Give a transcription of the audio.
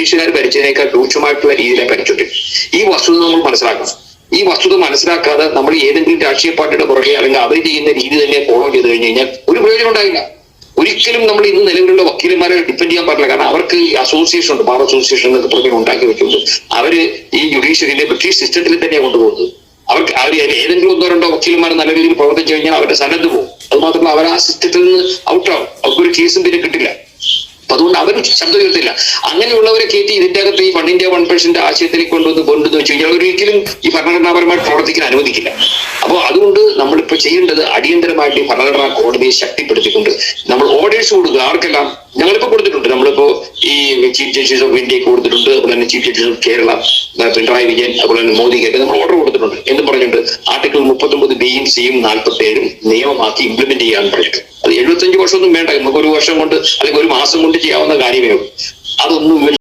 ബ്രിട്ടീഷുകാർ ഭരിച്ചതിനേക്കാൾ രൂക്ഷമായിട്ടുള്ള രീതിയിലാണ് ഭരിച്ചോണ്ടിരുന്നത്. ഈ വസ്തുത നമ്മൾ മനസ്സിലാക്കണം. ഈ വസ്തുത മനസ്സിലാക്കാതെ നമ്മൾ ഏതെങ്കിലും രാഷ്ട്രീയ പാർട്ടിയുടെ പുറകെ അല്ലെങ്കിൽ അവർ ചെയ്യുന്ന രീതി തന്നെ ഫോളോ ചെയ്ത് കഴിഞ്ഞു കഴിഞ്ഞാൽ ഒരു പ്രയോജനം ഉണ്ടാവില്ല. ഒരിക്കലും നമ്മൾ ഇന്ന് നിലവിലുള്ള വക്കീലന്മാരെ ഡിപ്പെൻഡ് ചെയ്യാൻ പാടില്ല. കാരണം അവർക്ക് അസോസിയേഷൻ ഉണ്ട്, ബാർ അസോസിയേഷൻ എന്നൊക്കെ പുറമെ ഉണ്ടാക്കി വെക്കുമ്പോൾ അവര് ഈ ജുഡീഷ്യറിയിലെ ബ്രിട്ടീഷ് സിസ്റ്റത്തിൽ തന്നെയാണ് കൊണ്ടുപോകുന്നത്. അവർ ഏതെങ്കിലും ഒന്നോ രണ്ടോ വക്കീലന്മാർ നല്ല രീതിയിൽ പ്രവർത്തിച്ചു കഴിഞ്ഞാൽ അവരുടെ സന്നദ്ധ പോകും. അത് മാത്രമല്ല അവർ ആ സിസ്റ്റത്തിൽ നിന്ന് ഔട്ടാവും, അവർക്കൊരു കേസും പിന്നെ കിട്ടില്ല. അതുകൊണ്ട് അവർ ശബ്ദം ഉയർത്തില്ല. അങ്ങനെയുള്ളവരെ കയറ്റി ഇതിന്റെ അകത്ത് ഈ 1 India 1% ആശയത്തിലേക്ക് കൊണ്ടുവന്ന് വെച്ച് കഴിഞ്ഞാൽ ഒരിക്കലും ഈ ഭരണഘടനാപരമായിട്ട് പ്രവർത്തിക്കാൻ അനുവദിക്കില്ല. അപ്പോൾ അതുകൊണ്ട് നമ്മളിപ്പോൾ ചെയ്യേണ്ടത് അടിയന്തരമായിട്ട് ഈ ഭരണഘടനാ കോടതിയെ ശക്തിപ്പെടുത്തിക്കൊണ്ട് നമ്മൾ ഓർഡേഴ്സ് കൊടുക്കുക. ആർക്കെല്ലാം ഞങ്ങളിപ്പോൾ കൊടുത്തിട്ടുണ്ട്. നമ്മളിപ്പോ ഈ ചീഫ് ജസ്റ്റിസ് ഓഫ് ഇന്ത്യക്ക് കൊടുത്തിട്ടുണ്ട്, അതുപോലെ തന്നെ chief justice of Kerala Pinarayi Vijayan, അതുപോലെ തന്നെ മോദിക്കൊക്കെ നമ്മൾ ഓർഡർ കൊടുത്തിട്ടുണ്ട്. എന്ന് പറഞ്ഞിട്ട് ആർട്ടിക്കിൾ 39(b)യും (c)യും 47 നിയമമാക്കി ഇംപ്ലിമെന്റ് ചെയ്യാൻ പറഞ്ഞിട്ട് അത് 75 വർഷമൊന്നും വേണ്ട. നമുക്ക് ഒരു വർഷം കൊണ്ട് അല്ലെങ്കിൽ ഒരു മാസം കൊണ്ട് ചെയ്യാവുന്ന കാര്യമേ ഉള്ളൂ. അതൊന്നും